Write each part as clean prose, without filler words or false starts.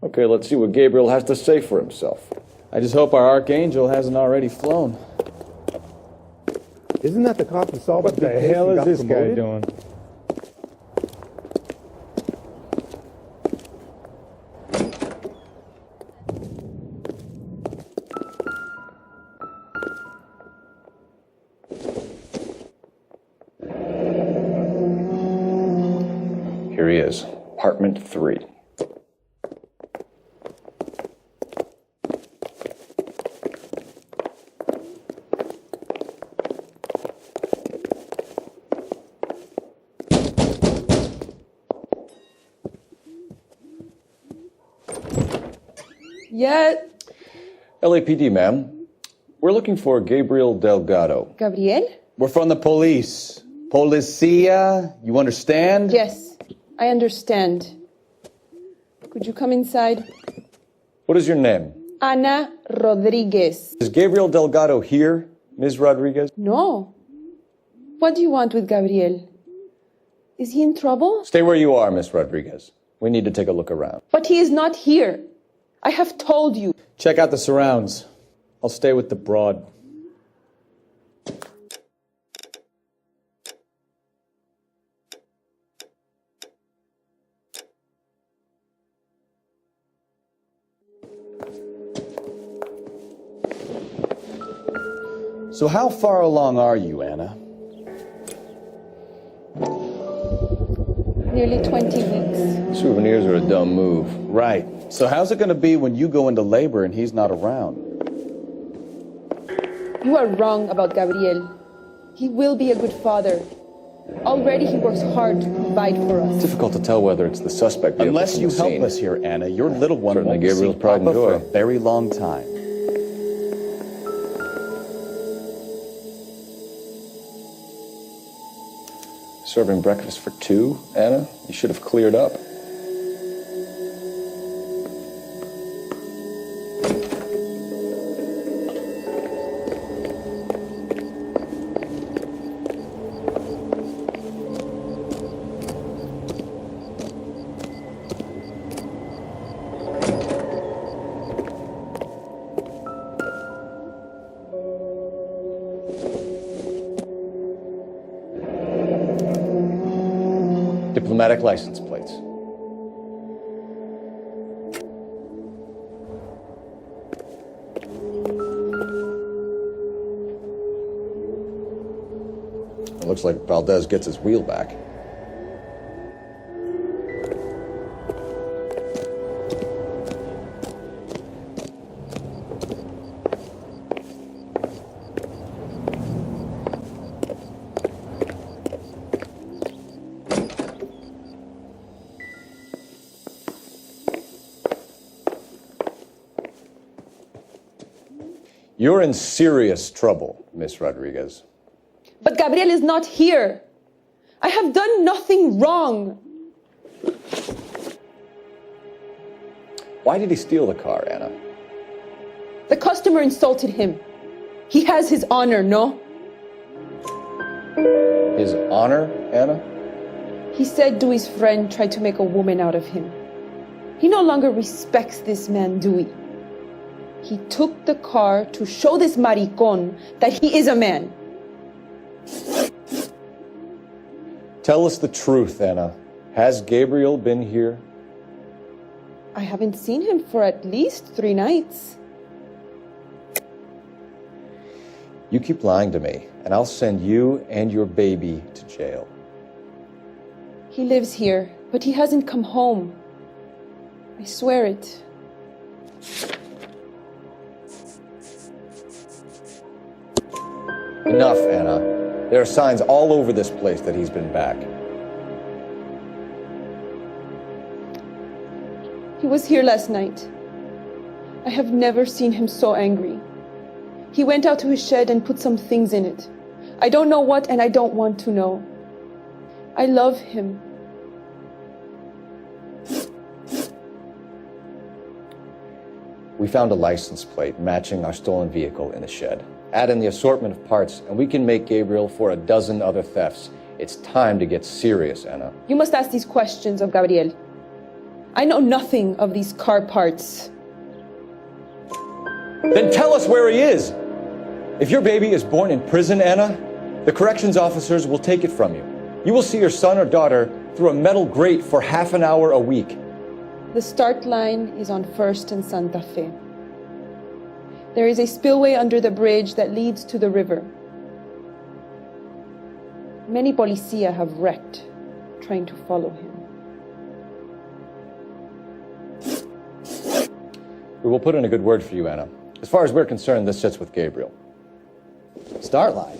Okay, let's see what Gabriel has to say for himself. I just hope our archangel hasn't already flown. Isn't that the cop who saw What the hell is this guy doing? Here he is, apartment 3. Yeah. LAPD, ma'am. We're looking for Gabriel Delgado. Gabriel? We're from the police. Policia, you understand? Yes, I understand. Could you come inside? What is your name? Ana Rodriguez. Is Gabriel Delgado here, Ms. Rodriguez? No. What do you want with Gabriel? Is he in trouble? Stay where you are, Ms. Rodriguez. We need to take a look around. But he is not here. I have told you. Check out the surrounds. I'll stay with the broad. So how far along are you, Anna? Nearly 20 weeks. Souvenirs are a dumb move. Right. So how's it going to be when you go into labor and he's not around? You are wrong about Gabriel. He will be a good father. Already he works hard to provide for us. Difficult to tell whether it's the suspect vehicle Unless from you the help scene. us here, Anna, your little one Certainly won't see Gabriel's pride and Papa for joy. a very long time. Serving breakfast for 2, Anna? You should have cleared up. Diplomatic license plates. It looks like Valdez gets his wheel back. You're in serious trouble, Miss Rodriguez. But Gabriel is not here. I have done nothing wrong. Why did he steal the car, Anna? The customer insulted him. He has his honor, no? His honor, Anna? He said Dewey's friend tried to make a woman out of him. He no longer respects this man, Dewey. He took the car to show this maricón that he is a man. Tell us the truth, Anna. Has Gabriel been here? I haven't seen him for at least 3 nights. You keep lying to me, and I'll send you and your baby to jail. He lives here, but he hasn't come home. I swear it. Enough, Anna. There are signs all over this place that he's been back. He was here last night. I have never seen him so angry. He went out to his shed and put some things in it. I don't know what, and I don't want to know. I love him. We found a license plate matching our stolen vehicle in the shed. Add in the assortment of parts, and we can make Gabriel for a dozen other thefts. It's time to get serious, Anna. You must ask these questions of Gabriel. I know nothing of these car parts. Then tell us where he is. If your baby is born in prison, Anna, the corrections officers will take it from you. You will see your son or daughter through a metal grate for half an hour a week. The start line is on 1st and Santa Fe. There is a spillway under the bridge that leads to the river. Many policia have wrecked trying to follow him. We will put in a good word for you, Anna. As far as we're concerned, this sits with Gabriel. Start line.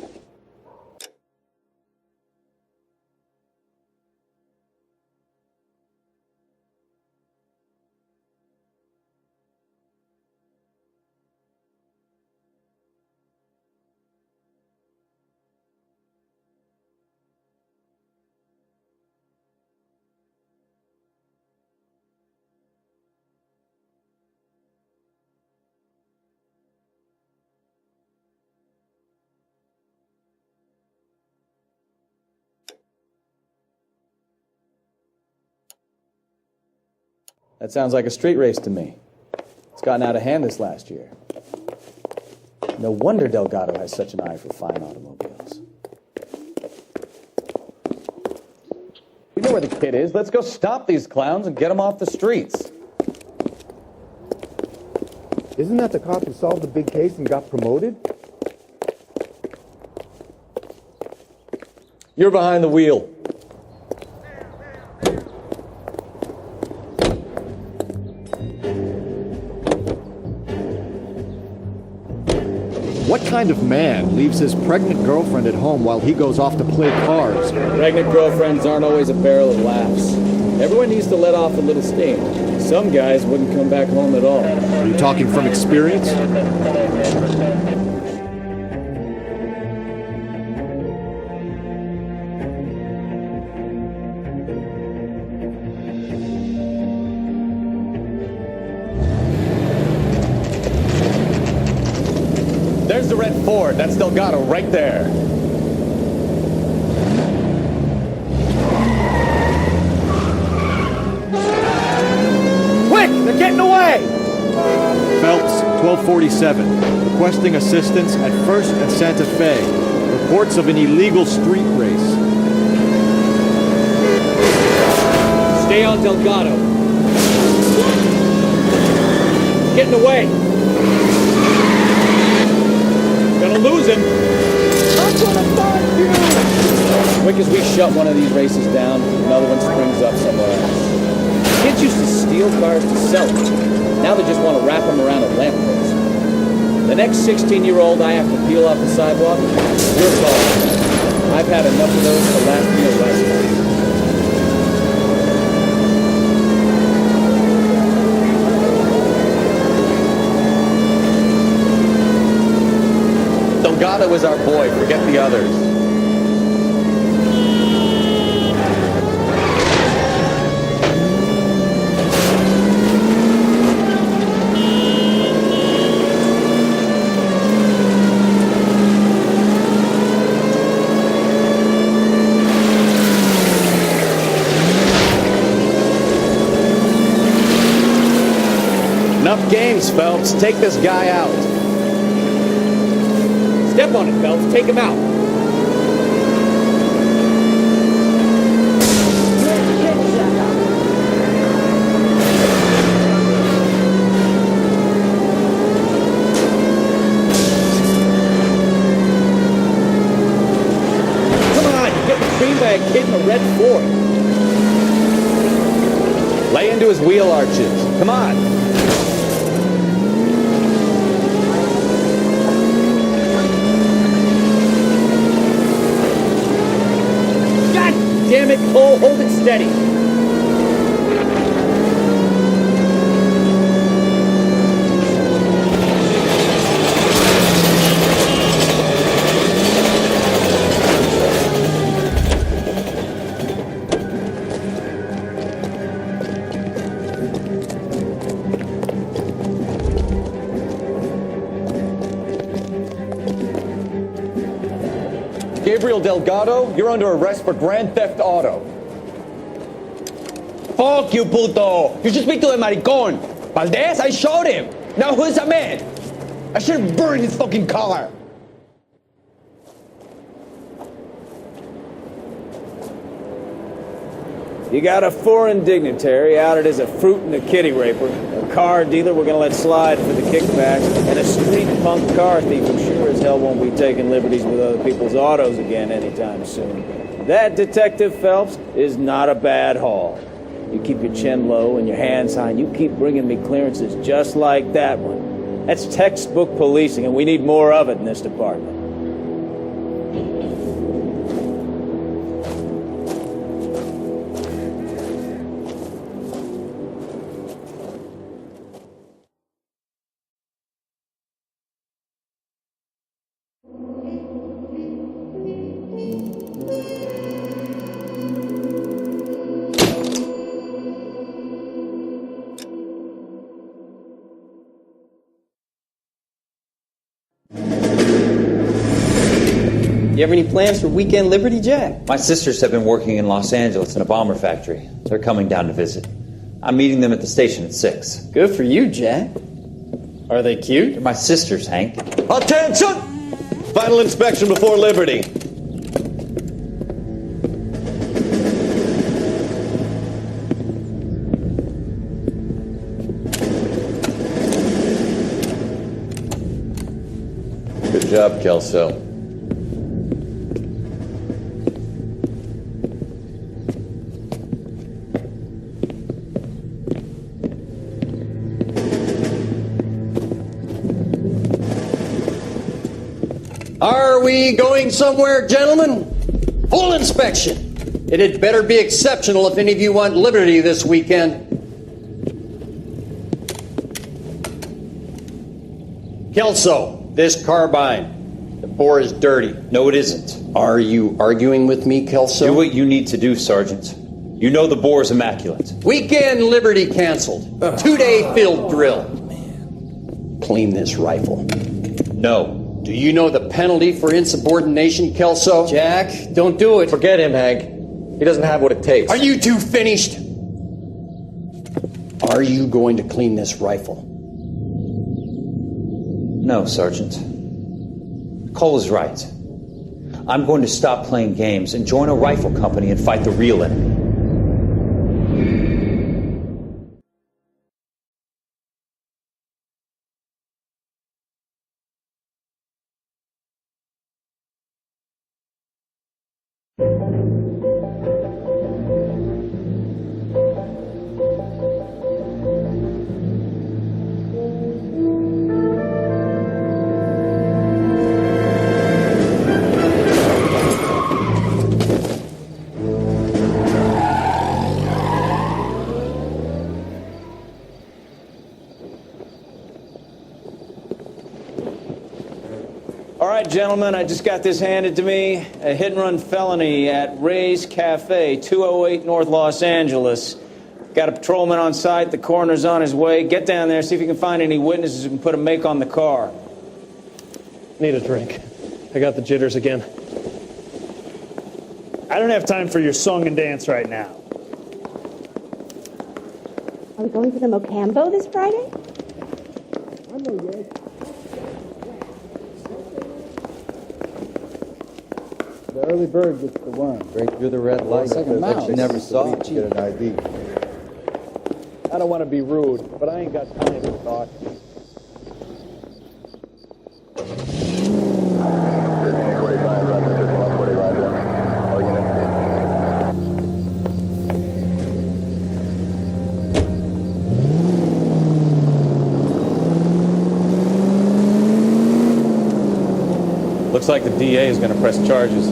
That sounds like a street race to me. It's gotten out of hand this last year. No wonder Delgado has such an eye for fine automobiles. We know where the kid is. Let's go stop these clowns and get them off the streets. Isn't that the cop who solved the big case and got promoted? You're behind the wheel. What kind of man leaves his pregnant girlfriend at home while he goes off to play cards? Pregnant girlfriends aren't always a barrel of laughs. Everyone needs to let off a little steam. Some guys wouldn't come back home at all. Are you talking from experience? There's the red Ford. That's Delgado right there. Quick! They're getting away! Phelps, 1247. Requesting assistance at 1st and Santa Fe. Reports of an illegal street race. Stay on Delgado. Getting away. Gonna lose him. I'm gonna find you! Quick as we shut one of these races down, another one springs up somewhere else. Kids used to steal cars to sell them. Now they just want to wrap them around a lamppost. The next 16-year-old I have to peel off the sidewalk, your call. I've had enough of those to last me a lifetime. Delgado is our boy. Forget the others. Enough games, Phelps. Take this guy out. Step on it, Phelps. Take him out. Come on, you're getting creamed by a kid in a red Ford. Lay into his wheel arches. Come on. Damn it, Cole, hold it steady. Gabriel Delgado, you're under arrest for grand theft auto. Fuck you, puto. You should speak to the maricón. Valdez, I showed him. Now who's the man? I should have burned his fucking car. You got a foreign dignitary outed as a fruit and a kitty raper, a car dealer we're gonna let slide for the kickbacks, and a street punk car thief who sure as hell won't be taking liberties with other people's autos again anytime soon. That, Detective Phelps, is not a bad haul. You keep your chin low and your hands high, and you keep bringing me clearances just like that one. That's textbook policing, and we need more of it in this department. You have any plans for weekend Liberty, Jack? My sisters have been working in Los Angeles in a bomber factory. They're coming down to visit. I'm meeting them at the station at 6. Good for you, Jack. Are they cute? They're my sisters, Hank. Attention! Final inspection before Liberty. Good job, Kelso. Are we going somewhere, gentlemen? Full inspection. It had better be exceptional if any of you want liberty this weekend. Kelso, this carbine. The bore is dirty. No, it isn't. Are you arguing with me, Kelso? Do what you need to do, Sergeant. You know the bore is immaculate. Weekend liberty canceled. 2-day field drill. Clean this rifle. No. Do you know the penalty for insubordination, Kelso? Jack, don't do it. Forget him, Hank. He doesn't have what it takes. Are you two finished? Are you going to clean this rifle? No, Sergeant. Cole is right. I'm going to stop playing games and join a rifle company and fight the real enemy. All right, gentlemen, I just got this handed to me. A hit-and-run felony at Ray's Cafe, 208 North Los Angeles. Got a patrolman on site. The coroner's on his way. Get down there, see if you can find any witnesses who can put a make on the car. Need a drink. I got the jitters again. I don't have time for your song and dance right now. Are we going to the Mocambo this Friday? The early bird gets the worm. Break through the red light. It's like a mouse. You never saw it. Get an ID. I don't want to be rude, but I ain't got time to talk. Looks like the DA is going to press charges.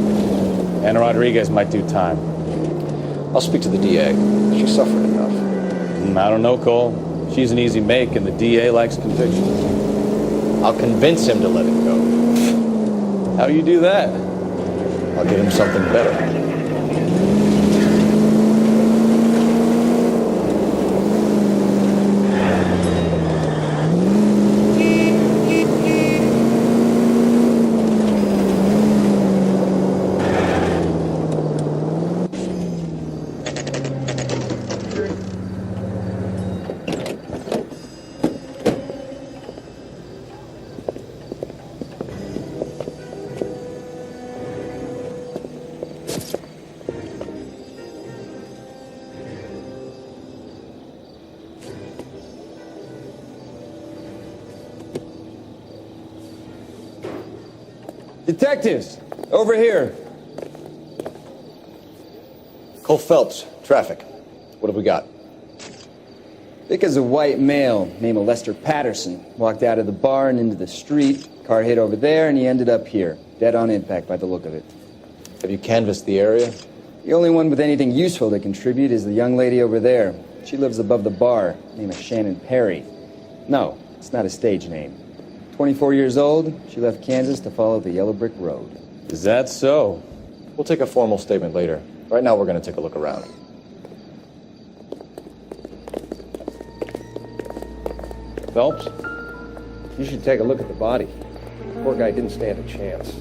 Anna Rodriguez might do time. I'll speak to the DA. She suffered enough. I don't know, Cole. She's an easy make, and the DA likes conviction. I'll convince him to let it go. How do you do that? I'll get him something better. Detectives, over here. Cole Phelps, traffic. What have we got? Thick as a white male named Lester Patterson walked out of the bar and into the street. Car hit over there, and he ended up here, dead on impact by the look of it. Have you canvassed the area? The only one with anything useful to contribute is the young lady over there. She lives above the bar, name is Shannon Perry. No, it's not a stage name. 24 years old, she left Kansas to follow the yellow brick road. Is that so? We'll take a formal statement later. Right now, we're going to take a look around. Phelps, you should take a look at the body. Poor guy didn't stand a chance.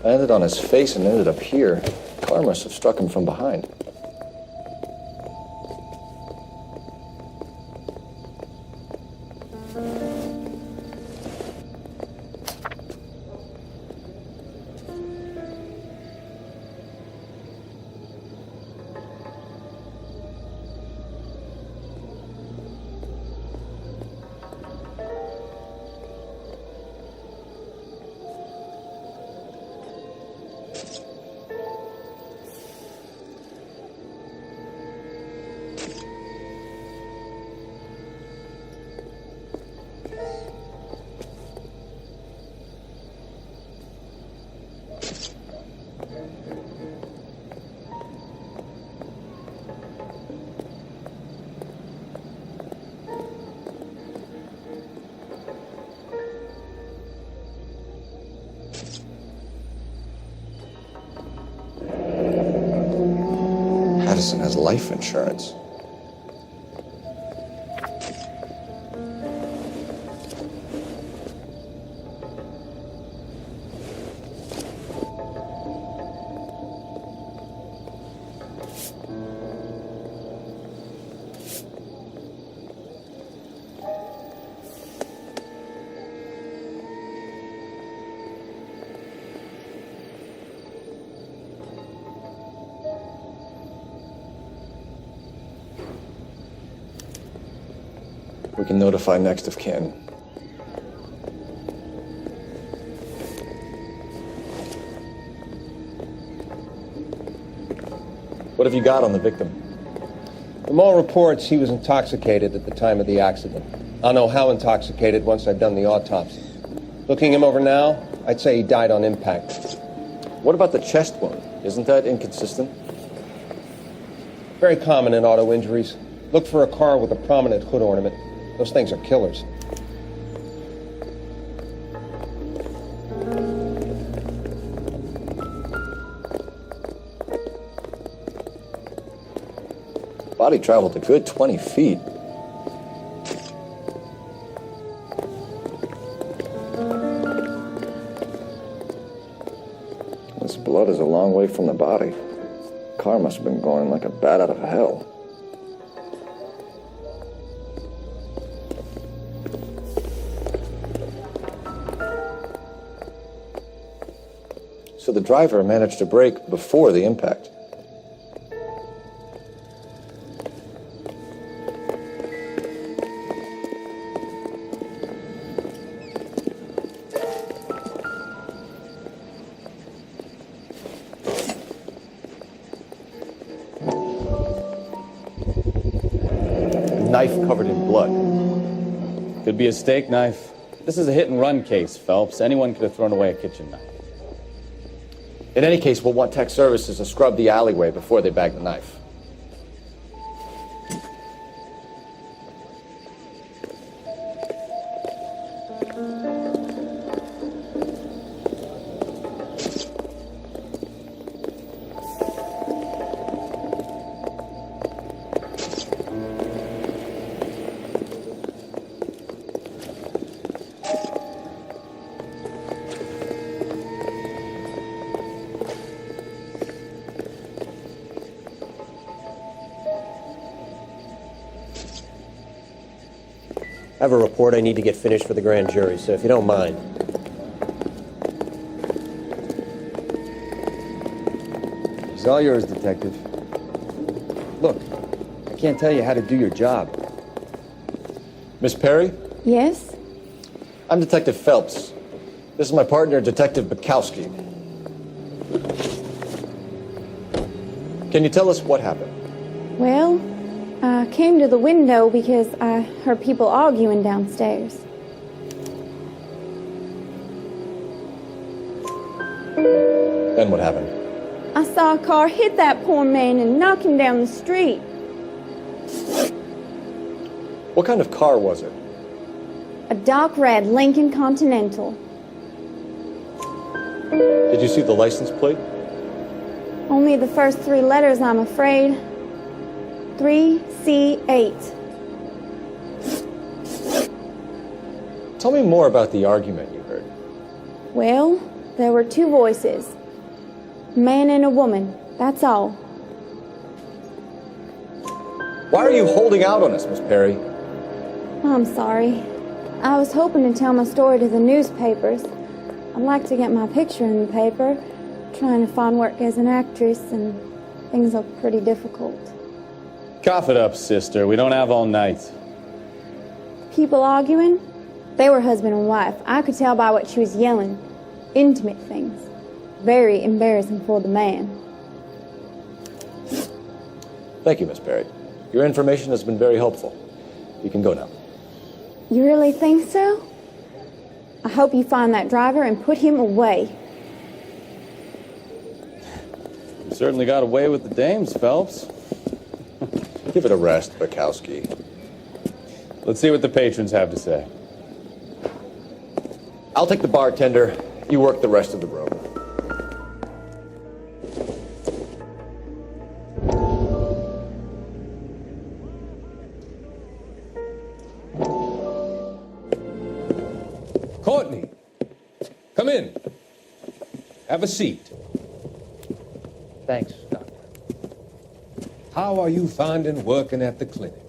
I landed on his face and ended up here. Car must have struck him from behind. Patterson has life insurance. We can notify next of kin. What have you got on the victim? From all reports, he was intoxicated at the time of the accident. I'll know how intoxicated once I've done the autopsy. Looking him over now, I'd say he died on impact. What about the chest wound? Isn't that inconsistent? Very common in auto injuries. Look for a car with a prominent hood ornament. Those things are killers. Body traveled a good 20 feet. This blood is a long way from the body. Car must have been going like a bat out of hell. So the driver managed to brake before the impact. Knife covered in blood. Could be a steak knife. This is a hit-and-run case, Phelps. Anyone could have thrown away a kitchen knife. In any case, we'll want tech services to scrub the alleyway before they bag the knife. I have a report I need to get finished for the grand jury, so if you don't mind. It's all yours, Detective. Look, I can't tell you how to do your job. Miss Perry? Yes? I'm Detective Phelps. This is my partner, Detective Bukowski. Can you tell us what happened? Well, I came to the window because I heard people arguing downstairs. Then what happened? I saw a car hit that poor man and knock him down the street. What kind of car was it? A dark red Lincoln Continental. Did you see the license plate? Only the first 3 letters, I'm afraid. 3C8. Tell me more about the argument you heard. Well, there were 2 voices. A man and a woman, that's all. Why are you holding out on us, Miss Perry? I'm sorry. I was hoping to tell my story to the newspapers. I'd like to get my picture in the paper. Trying to find work as an actress, and things are pretty difficult. Cough it up, sister. We don't have all night. People arguing? They were husband and wife. I could tell by what she was yelling. Intimate things. Very embarrassing for the man. Thank you, Miss Perry. Your information has been very helpful. You can go now. You really think so? I hope you find that driver and put him away. You certainly got away with the dames, Phelps. Give it a rest, Bukowski. Let's see what the patrons have to say. I'll take the bartender. You work the rest of the room. Courtney, come in. Have a seat. Thanks, Doctor. How are you finding working at the clinic?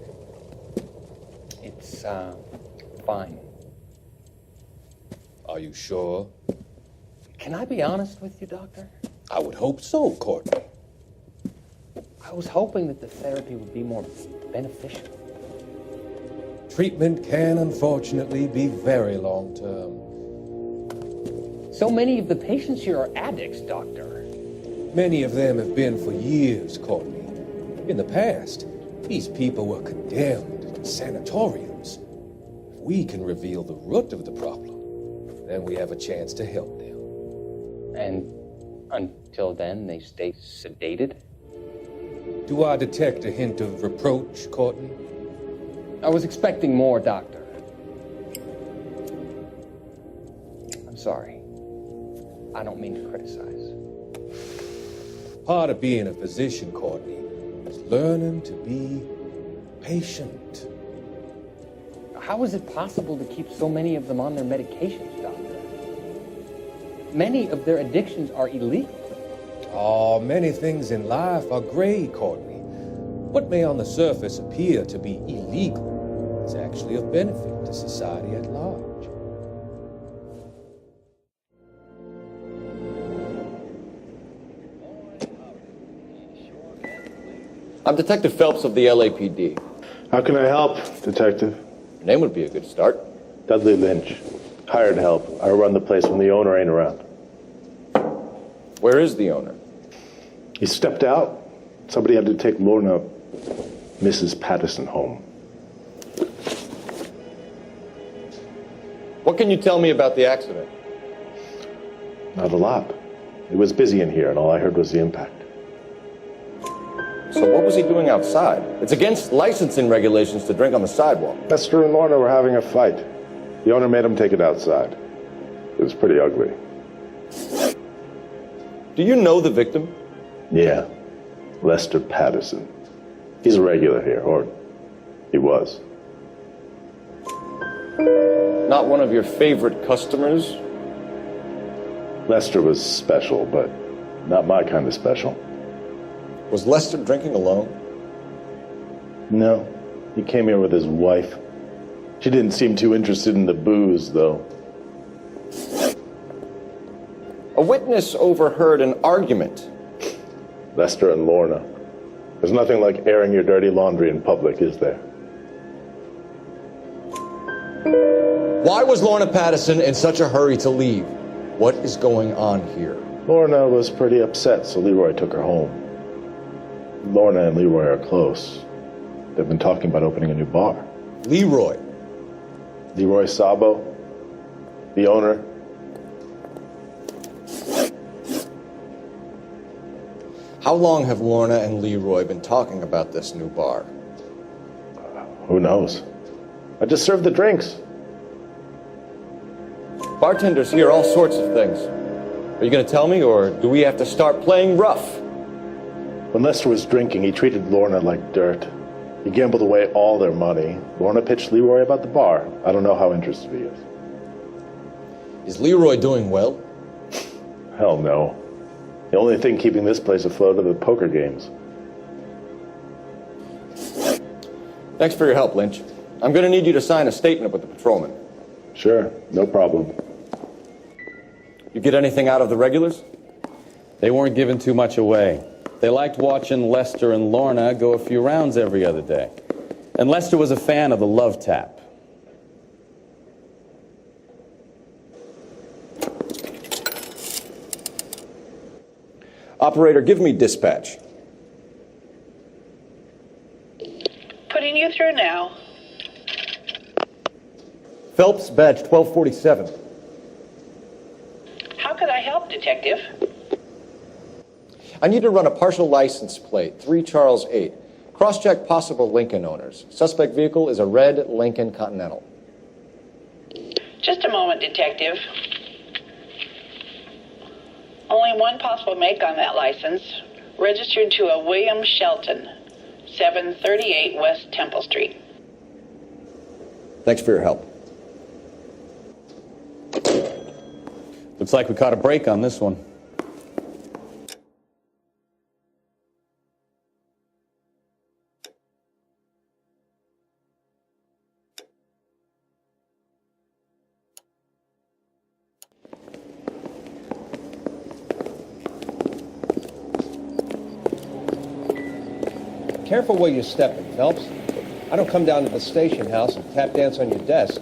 It's, fine. Are you sure? Can I be honest with you, Doctor? I would hope so, Courtney. I was hoping that the therapy would be more beneficial. Treatment can, unfortunately, be very long-term. So many of the patients here are addicts, Doctor. Many of them have been for years, Courtney. In the past, these people were condemned in sanatoriums. If we can reveal the root of the problem, then we have a chance to help them. And until then, they stay sedated? Do I detect a hint of reproach, Courtney? I was expecting more, Doctor. I'm sorry. I don't mean to criticize. Part of being a physician, Courtney, is learning to be patient. How is it possible to keep so many of them on their medications, Doctor? Many of their addictions are illegal. Oh, many things in life are gray, Courtney. What may on the surface appear to be illegal is actually of benefit to society at large. I'm Detective Phelps of the LAPD. How can I help, Detective? Your name would be a good start. Dudley Lynch. Hired help. I run the place when the owner ain't around. Where is the owner? He stepped out. Somebody had to take Lorna, Mrs. Patterson, home. What can you tell me about the accident? Not a lot. It was busy in here, and all I heard was the impact. So what was he doing outside? It's against licensing regulations to drink on the sidewalk. Lester and Lorna were having a fight. The owner made him take it outside. It was pretty ugly. Do you know the victim? Yeah. Lester Patterson. He's a regular here, or he was. Not one of your favorite customers? Lester was special, but not my kind of special. Was Lester drinking alone? No. He came here with his wife. She didn't seem too interested in the booze, though. A witness overheard an argument. Lester and Lorna. There's nothing like airing your dirty laundry in public, is there? Why was Lorna Patterson in such a hurry to leave? What is going on here? Lorna was pretty upset, so Leroy took her home. Lorna and Leroy are close. They've been talking about opening a new bar. Leroy? Leroy Sabo, the owner. How long have Lorna and Leroy been talking about this new bar? Who knows? I just served the drinks. Bartenders hear all sorts of things. Are you going to tell me, or do we have to start playing rough? When Lester was drinking, he treated Lorna like dirt. He gambled away all their money. Lorna pitched Leroy about the bar. I don't know how interested he is. Is Leroy doing well? Hell no. The only thing keeping this place afloat are the poker games. Thanks for your help, Lynch. I'm going to need you to sign a statement with the patrolman. Sure, no problem. You get anything out of the regulars? They weren't giving too much away. They liked watching Lester and Lorna go a few rounds every other day. And Lester was a fan of the love tap. Operator, give me dispatch. Putting you through now. Phelps, badge 1247. How could I help, Detective? I need to run a partial license plate, 3 Charles 8. Cross-check possible Lincoln owners. Suspect vehicle is a red Lincoln Continental. Just a moment, Detective. Only one possible make on that license. Registered to a William Shelton, 738 West Temple Street. Thanks for your help. Looks like we caught a break on this one. Careful where you're stepping, Phelps. I don't come down to the station house and tap dance on your desk.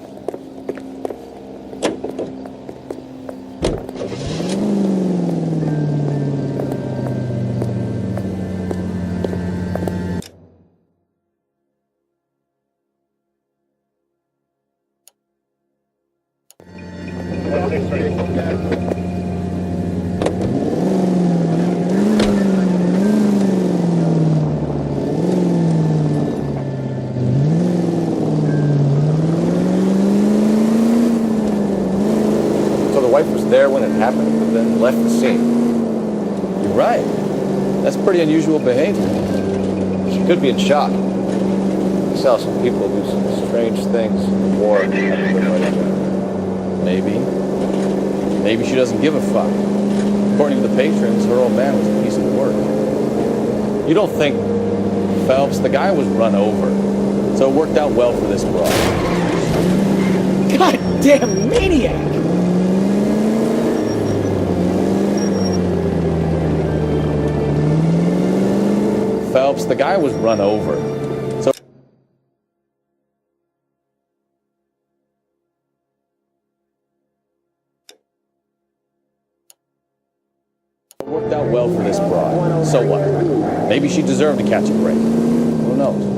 There when it happened, but then left the scene. You're right. That's pretty unusual behavior. She could be in shock. I saw some people do some strange things in the war. Maybe. Maybe she doesn't give a fuck. According to the patrons, her old man was a piece of work. You don't think, Phelps, the guy was run over, so it worked out well for this broad. Goddamn maniac! Phelps, the guy was run over. So it worked out well for this broad. So what? Maybe she deserved to catch a break. Who knows?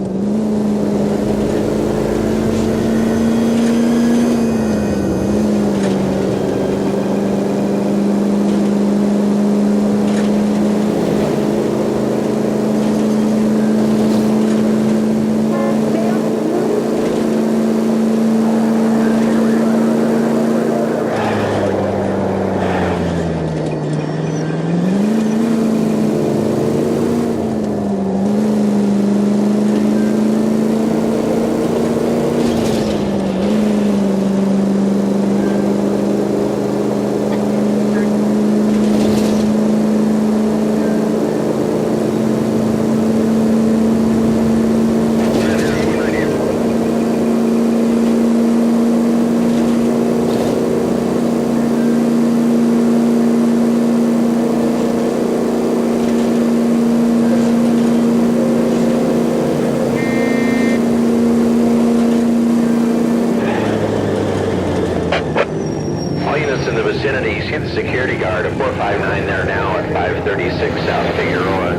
Kennedy, see the security guard at 459 there now at 536 South Figueroa.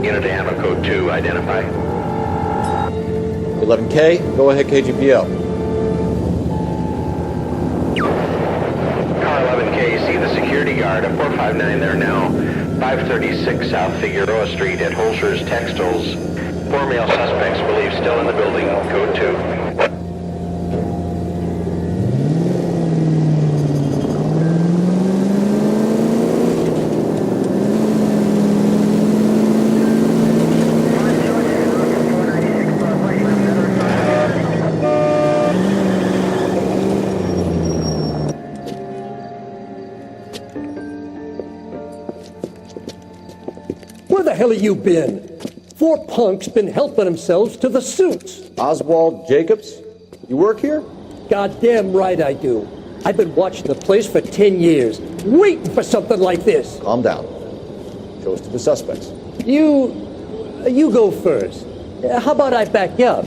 Unit to ammo code 2, identify. 11K, go ahead KGPL. Car 11K, see the security guard at 459 there now, 536 South Figueroa Street at Holscher's Textiles. 4 male suspects believed still in the building, code 2. Where the hell have you been? 4 punks been helping themselves to the suits. Oswald Jacobs, you work here? Goddamn right I do. I've been watching the place for 10 years, waiting for something like this. Calm down. Show us to the suspects. You go first. How about I back you up?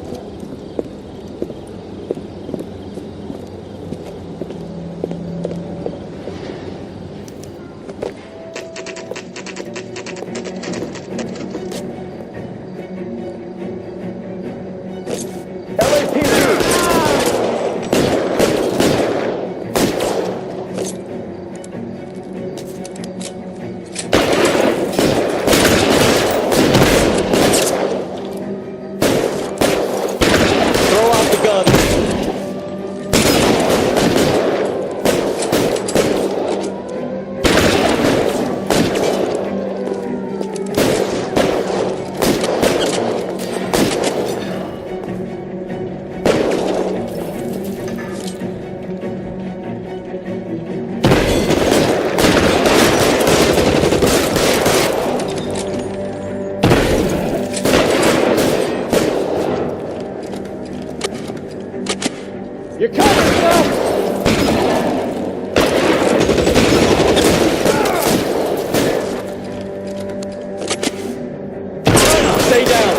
You're coming, Phelps! Stay down.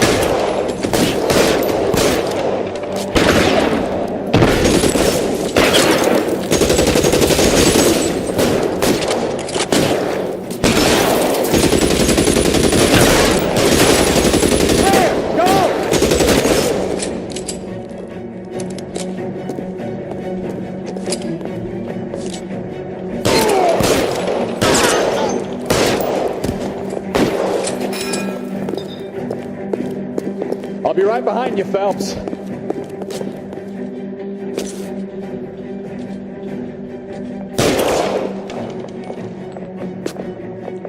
I'll be right behind you, Phelps.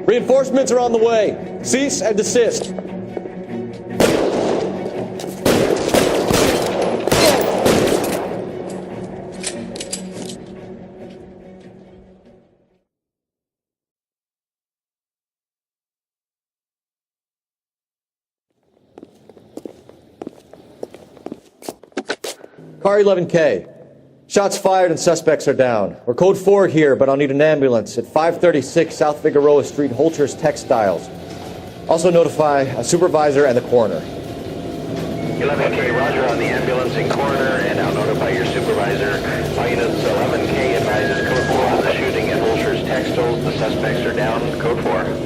Reinforcements are on the way. Cease and desist. Car 11K. Shots fired and suspects are down. We're code 4 here, but I'll need an ambulance at 536 South Figueroa Street, Holcher's Textiles. Also notify a supervisor and the coroner. 11K, roger on the ambulance and coroner, and I'll notify your supervisor. All units, 11K advises code 4 on the shooting at Holscher's Textiles. The suspects are down, code 4.